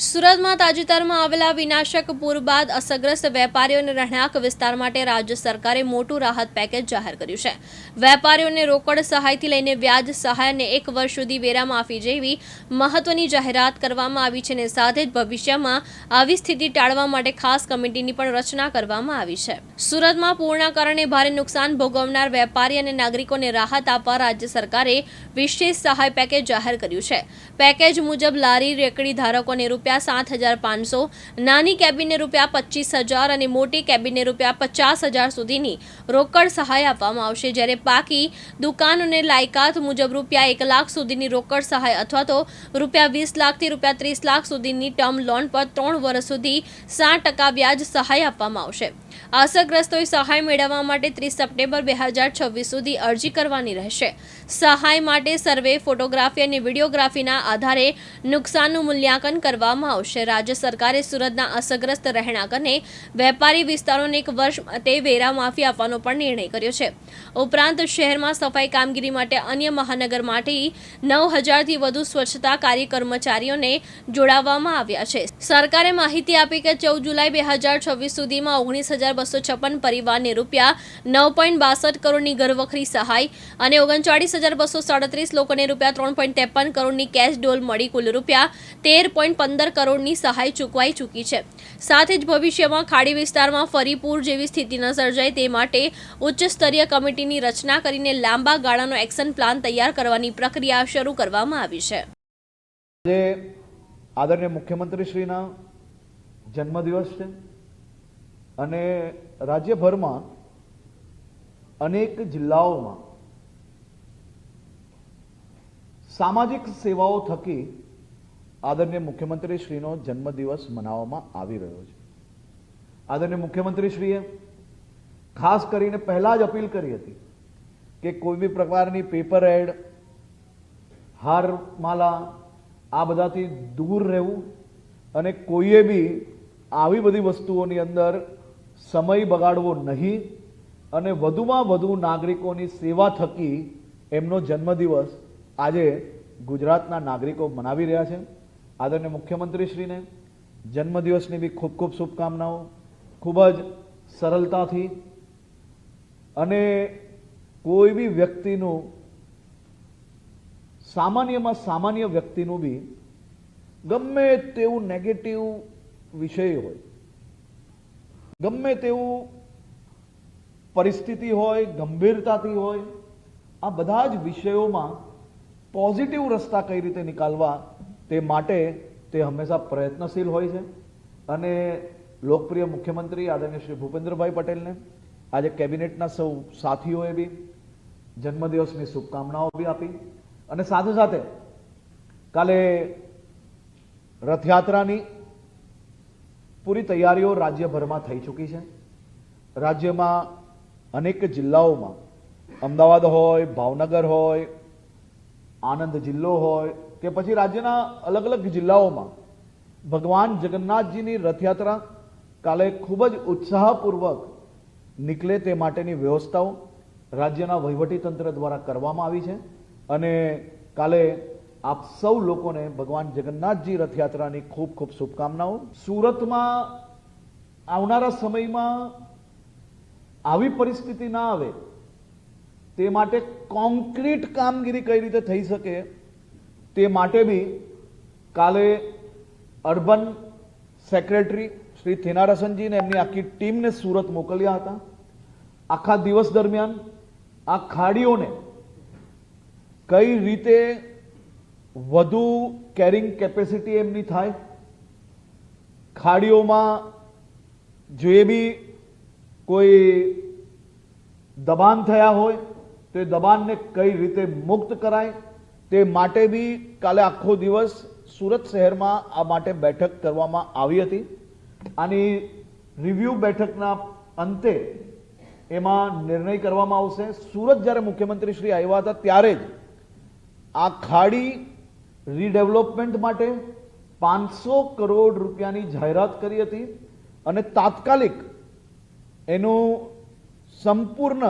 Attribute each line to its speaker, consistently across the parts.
Speaker 1: સુરતમાં તાજેતરમાં આવેલા વિનાશક પૂર બાદ અસરગ્રસ્ત વેપારીઓને રહેણાંક વિસ્તાર માટે રાજ્ય સરકારે મોટું રાહત પેકેજ જાહેર કર્યું છે। વેપારીઓને રોકડ સહાયથી લઈને વ્યાજ સહાય અને 1 વર્ષ સુધી વેરા માફી જેવી મહત્વની જાહેરાત કરવામાં આવી છે અને સાથે જ ભવિષ્યમાં આવી સ્થિતિ ટાળવા માટે ખાસ કમિટીની પણ રચના કરવામાં આવી છે। સુરતમાં પૂરના કારણે ભારે નુકસાન ભોગવનાર વેપારી અને નાગરિકોને રાહત આપવા રાજ્ય સરકારે વિશેષ સહાય પેકેજ જાહેર કર્યું છે। પેકેજ મુજબ લારી રેકડી ધારકોને ₹7,500, નાની કેબિનને ₹25,000 અને મોટી કેબિનને ₹50,000 સુધીની રોકડ સહાય આપવામાં આવશે, જ્યારે બાકી દુકાનોને લાયકાત મુજબ ₹1 લાખ સુધીની રોકડ સહાય અથવા તો ₹20 લાખથી ₹30 લાખ સુધીની ટર્મ લોન પર 3 વર્ષ સુધી 7% વ્યાજ સહાય આપવામાં આવશે। અસરગ્રસ્તોએ સહાય મેળવવા માટે 30 સપ્ટેમ્બર 2026 સુધી અરજી કરવાની રહેશે। સહાય માટે સર્વે, ફોટોગ્રાફી અને વિડીયોગ્રાફીના આધારે નુકસાનનું મૂલ્યાંકન કરવામાં આવશે। રાજ્ય સરકારે સુરતના અસરગ્રસ્ત રહેણાંક અને વેપારી વિસ્તારોને 1 વર્ષ માટે વેરા માફી આપવાનો પણ નિર્ણય કર્યો છે। ઉપરાંત શહેરમાં સફાઈ કામગીરી માટે અન્ય મહાનગર માટે 9,000 થી વધુ સ્વચ્છતા કાર્ય કર્મચારીઓને જોડાવવામાં આવ્યા છે। સરકારે માહિતી આપી કે 14 જુલાઈ 2026 સુધીમાં 19,256 પરિવારને ₹9.62 કરોડની ઘરવખરી સહાય અને 39,237 લોકોને ₹3.53 કરોડની કેશ ડોલ મળી કુલ ₹13.15 કરોડની સહાય ચૂકવાઈ ચૂકી છે। સાથે જ ભવિષ્યમાં ખાડી વિસ્તારમાં ફરી પૂર જેવી સ્થિતિ ન સર્જાય તે માટે ઉચ્ચ સ્તરીય કમિટીની રચના કરીને લાંબા ગાળાનો એક્શન પ્લાન તૈયાર કરવાની પ્રક્રિયા શરૂ કરવામાં આવી છે।
Speaker 2: આજે આદરણીય મુખ્યમંત્રીશ્રીના જન્મદિવસ છે અને રાજ્યભરમાં અનેક જિલ્લાઓમાં સામાજિક સેવાઓ થકી આદરણીય મુખ્યમંત્રીશ્રીનો જન્મદિવસ મનાવવામાં આવી રહ્યો છે। આદરણીય મુખ્યમંત્રીશ્રીએ ખાસ કરીને પહેલા જ અપીલ કરી હતી કે કોઈ બી પ્રકારની પેપર એડ, હારમાલા આ બધાથી દૂર રહેવું અને કોઈએ બી આવી બધી વસ્તુઓની અંદર સમય બગાડવો નહીં અને વધુમાં વધુ નાગરિકોની સેવા થકી એમનો જન્મદિવસ આજે ગુજરાતના નાગરિકો મનાવી રહ્યા છે। આદરણીય મુખ્યમંત્રીશ્રીને જન્મદિવસની બી ખૂબ ખૂબ શુભકામનાઓ। ખૂબ જ સરળતાથી અને કોઈ બી વ્યક્તિનું સામાન્યમાં સામાન્ય વ્યક્તિનું બી ગમે તેવું નેગેટિવ વિષય હોય, ગમે તેવું પરિસ્થિતિ હોય, ગંભીરતાથી હોય, આ બધા જ વિષયોમાં પોઝિટિવ રસ્તા કઈ રીતે નીકાળવા તે માટે તે હંમેશા પ્રયત્નશીલ હોય છે અને લોકપ્રિય મુખ્યમંત્રી આદરણીય શ્રી ભૂપેન્દ્રભાઈ પટેલને આજે કેબિનેટના સૌ સાથીઓએ બી જન્મદિવસની શુભકામનાઓ બી આપી અને સાથે સાથે કાલે રથયાત્રાની પૂરી તૈયારીઓ રાજ્યભરમાં થઈ ચૂકી છે। રાજ્યમાં અનેક જિલ્લાઓમાં અમદાવાદ હોય, ભાવનગર હોય, આણંદ જિલ્લો હોય કે પછી રાજ્યના અલગ અલગ જિલ્લાઓમાં ભગવાન જગન્નાથજીની રથયાત્રા કાલે ખૂબ જ ઉત્સાહપૂર્વક નીકળે તે માટેની વ્યવસ્થાઓ રાજ્યના વહીવટીતંત્ર દ્વારા કરવામાં આવી છે અને કાલે આપ સૌ લોકોને ભગવાન જગન્નાથજી રથયાત્રાની ખૂબ ખૂબ શુભકામનાઓ। સુરતમાં આવનારા સમયમાં આવી પરિસ્થિતિ ના આવે તે માટે કોન્ક્રીટ કામગીરી કઈ રીતે થઈ શકે તે માટે બી કાલે અર્બન સેક્રેટરી શ્રી થેનારસનજીને એમની આખી ટીમને સુરત મોકલ્યા હતા। આખા દિવસ દરમિયાન આ ખાડીઓને કઈ રીતે વધુ કેરિંગ કેપેસિટી એમની થાય, ખાડીઓમાં જે બી કોઈ દબાણ થયા હોય તો એ દબાણને કઈ રીતે મુક્ત કરાય તે માટે બી કાલે આખો દિવસ સુરત શહેરમાં આ માટે બેઠક કરવામાં આવી હતી। આની રિવ્યુ બેઠકના અંતે એમાં નિર્ણય કરવામાં આવશે। સુરત જ્યારે મુખ્યમંત્રી શ્રી આવ્યા હતા ત્યારે જ આ ખાડી રીડેવલપમેન્ટ માટે 500 કરોડ રૂપિયાની જાહેરાત કરી હતી અને તાત્કાલિક એનું સંપૂર્ણ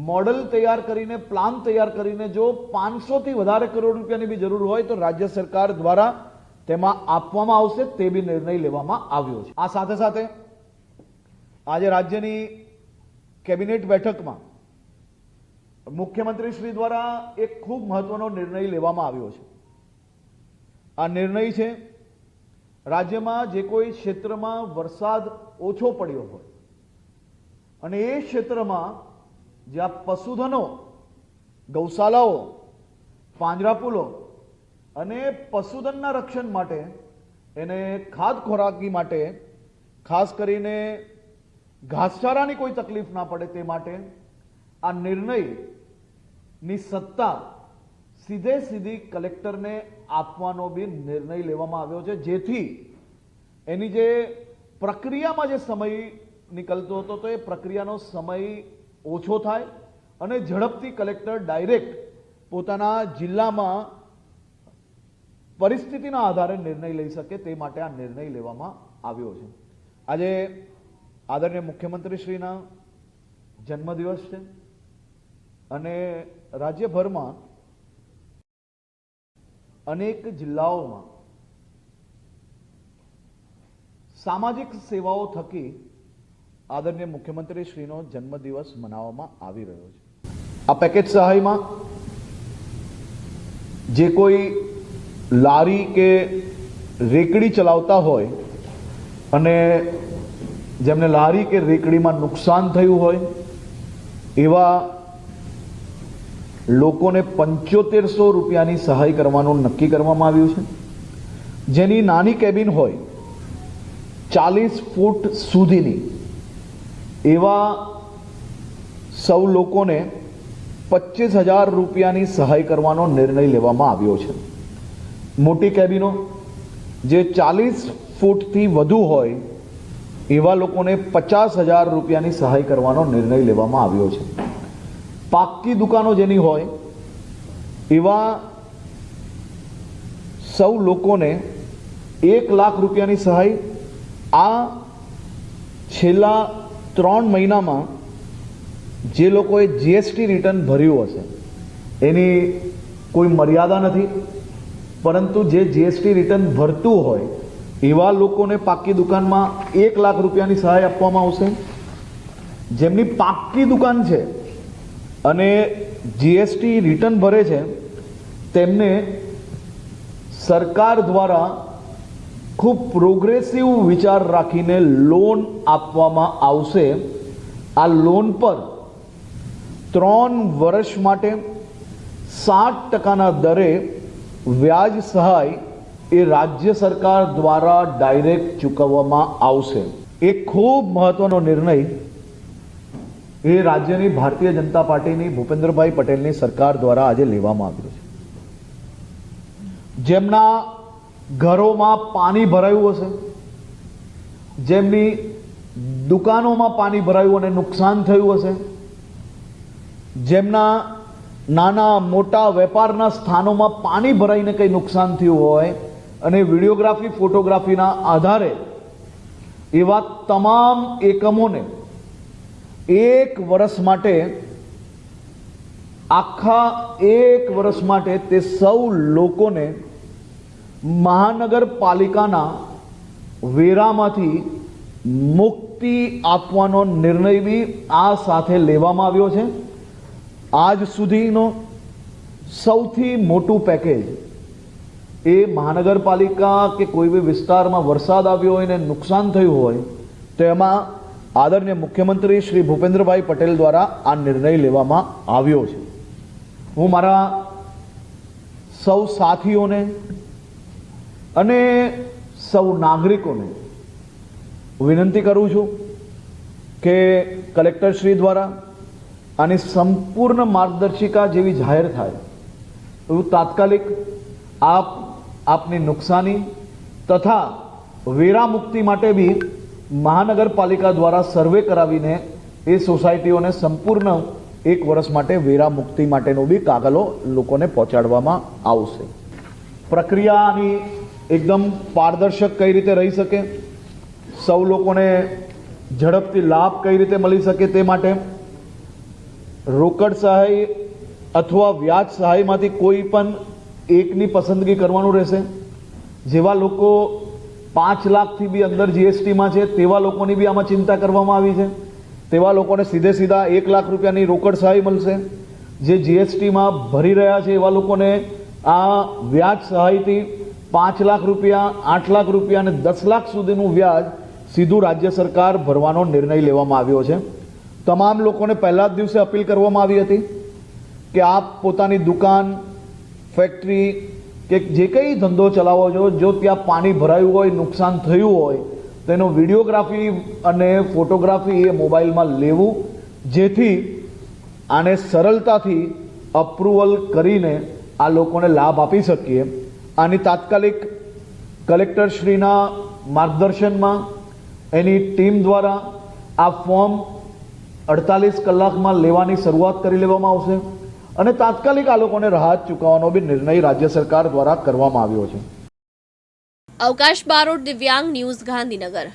Speaker 2: मॉडल तैयार करीने प्लान तैयार करीने जो 500 થી વધારે કરોડ રૂપિયાની બી જરૂર હોય તો રાજ્ય સરકાર દ્વારા તેમાં આપવામાં આવશે તે બી નિર્ણય લેવામાં આવ્યો છે. આ સાથે સાથે આજે રાજ્યની કેબિનેટ બેઠકમાં મુખ્યમંત્રી શ્રી દ્વારા એક ખૂબ મહત્વનો નિર્ણય લેવામાં આવ્યો છે. આ નિર્ણય છે રાજ્યમાં જે કોઈ ક્ષેત્રમાં વરસાદ ઓછો પડ્યો હોય અને એ ક્ષેત્રમાં જ્યાં પશુધનો, ગૌશાલાઓ, પાંજરાપોલો અને પશુધનના રક્ષણ માટે એને ખાદ ખોરાકી માટે ખાસ કરીને ઘાસચારાની કોઈ તકલીફ ના પડે તે માટે આ નિર્ણયની સત્તા સીધી કલેક્ટરને આપવાનો બી નિર્ણય લેવામાં આવ્યો છે, જેથી એની જે પ્રક્રિયામાં જે સમય નીકળતો હતો તો એ પ્રક્રિયાનો સમય ઓછો થાય અને ઝડપથી કલેક્ટર ડાયરેક્ટ પોતાના જિલ્લામાં પરિસ્થિતિના આધારે નિર્ણય લઈ શકે તે માટે આ નિર્ણય લેવામાં આવ્યો છે. આજે આદરણીય મુખ્યમંત્રી શ્રીના જન્મદિવસ છે અને રાજ્યભરમાં અનેક જિલ્લાઓમાં સામાજિક સેવાઓ થકી આદરણીય મુખ્યમંત્રી શ્રીનો જન્મદિવસ મનાવવામાં આવી રહ્યો છે. આ પેકેજ સહાયમાં જે કોઈ લારી કે રેકડી ચલાવતા હોય અને જેમને લારી કે રેકડીમાં નુકસાન થયું હોય એવા લોકોને 7500 રૂપિયાની સહાય કરવાનું નક્કી કરવામાં આવ્યું છે. જેની નાની કેબિન હોય 40 ફૂટ સુધીની એવા સૌ લોકોને 25,000 રૂપિયાની સહાય કરવાનો નિર્ણય લેવામાં આવ્યો છે. મોટી કેબિનો જે 40 ફૂટથી વધુ હોય એવા લોકોને 50,000 રૂપિયાની સહાય કરવાનો નિર્ણય લેવામાં આવ્યો છે. પાક્કી દુકાનો જેની હોય એવા સૌ લોકોને 1 લાખ રૂપિયાની સહાય આ છેલ્લા 3 મહિનામાં જે લોકોએ જીએસટી રિટર્ન ભર્યું હશે એની કોઈ મર્યાદા નથી, પરંતુ જે જીએસટી રિટર્ન ભરતું હોય એવા લોકોને પાક્કી દુકાનમાં 1 લાખ રૂપિયાની સહાય આપવામાં આવશે. જેમની પાક્કી દુકાન છે અને જીએસટી રિટર્ન ભરે છે તેમને સરકાર દ્વારા ખૂબ પ્રોગ્રેસિવ વિચાર રાખીને લોન આપવામાં આવશે. આ લોન પર 3 વર્ષ માટે 7% દરે વ્યાજ સહાય એ રાજ્ય સરકાર દ્વારા ડાયરેક્ટ ચૂકવવામાં આવશે. એક ખૂબ મહત્વનો નિર્ણય એ રાજ્યની ભારતીય જનતા પાર્ટીની ભૂપેન્દ્રભાઈ પટેલની સરકાર દ્વારા આજે લેવામાં આવ્યો છે. જેમના ઘરોમાં પાણી ભરાયું હશે, જેમની દુકાનોમાં પાણી ભરાયું અને નુકસાન થયું હશે, જેમના નાના મોટા વેપારના સ્થાનોમાં પાણી ભરાઈને કંઈ નુકસાન થયું હોય અને વિડીયોગ્રાફી ફોટોગ્રાફીના આધારે એવા તમામ એકમોને 1 વર્ષ માટે આખા 1 વર્ષ માટે તે સૌ લોકોને મહાનગરપાલિકાના વેરામાંથી મુક્તિ આપવાનો નિર્ણય બી આ સાથે લેવામાં આવ્યો છે. આજ સુધીનો સૌથી મોટું પેકેજ એ મહાનગરપાલિકા કે કોઈ બી વિસ્તારમાં વરસાદ આવ્યો હોય ને નુકસાન થયું હોય તો એમાં આદરણીય મુખ્યમંત્રી શ્રી ભૂપેન્દ્રભાઈ પટેલ દ્વારા આ નિર્ણય લેવામાં આવ્યો છે. હું મારા સૌ સાથીઓને અને સૌ નાગરિકોને વિનંતી કરું છું કે કલેક્ટર શ્રી દ્વારા આની સંપૂર્ણ માર્ગદર્શિકા જેવી જાહેર થાય એવું તાત્કાલિક આપની નુકસાની તથા વેરા મુક્તિ માટે બી મહાનગરપાલિકા દ્વારા સર્વે કરાવીને એ સોસાયટીઓને સંપૂર્ણ 1 વર્ષ માટે વેરા મુક્તિ માટેનો બી કાગળો લોકોને પહોંચાડવામાં આવશે. પ્રક્રિયાની એકદમ પારદર્શક કઈ રીતે રહી શકે, સૌ લોકોને ઝડપથી લાભ કઈ રીતે મળી શકે તે માટે રોકડ સહાય અથવા વ્યાજ સહાયમાંથી કોઈ પણ એકની પસંદગી કરવાનું રહેશે. જેવા લોકો 5 લાખથી બી અંદર જીએસટીમાં છે તેવા લોકોની બી આમાં ચિંતા કરવામાં આવી છે. તેવા લોકોને સીધા 1 લાખ રૂપિયાની રોકડ સહાય મળશે. જે જીએસટીમાં ભરી રહ્યા છે એવા લોકોને આ વ્યાજ સહાયથી 5 લાખ રૂપિયા, 8 લાખ રૂપિયા અને 10 લાખ સુધીનું વ્યાજ સીધું રાજ્ય સરકાર ભરવાનો નિર્ણય લેવામાં આવ્યો છે. તમામ લોકોને પહેલા જ દિવસે અપીલ કરવામાં આવી હતી કે આપ પોતાની દુકાન, ફેક્ટરી કે જે કંઈ ધંધો ચલાવો છો, જો ત્યાં પાણી ભરાયું હોય, નુકસાન થયું હોય તો એનો વિડીયોગ્રાફી અને ફોટોગ્રાફી એ મોબાઈલમાં લેવું, જેથી આને સરળતાથી અપ્રુવલ કરીને આ લોકોને લાભ આપી શકીએ. આની તાત્કાલિક કલેક્ટરશ્રીના માર્ગદર્શનમાં એની ટીમ દ્વારા આ ફોર્મ 48 કલાકમાં લેવાની શરૂઆત કરી લેવામાં આવશે અને તાત્કાલિક આ લોકોને રાહત ચૂકવવાનો બી નિર્ણય રાજ્ય સરકાર દ્વારા કરવામાં આવ્યો છે.
Speaker 1: અવકાશ બારોટ, દિવ્યાંગ ન્યૂઝ, ગાંધીનગર.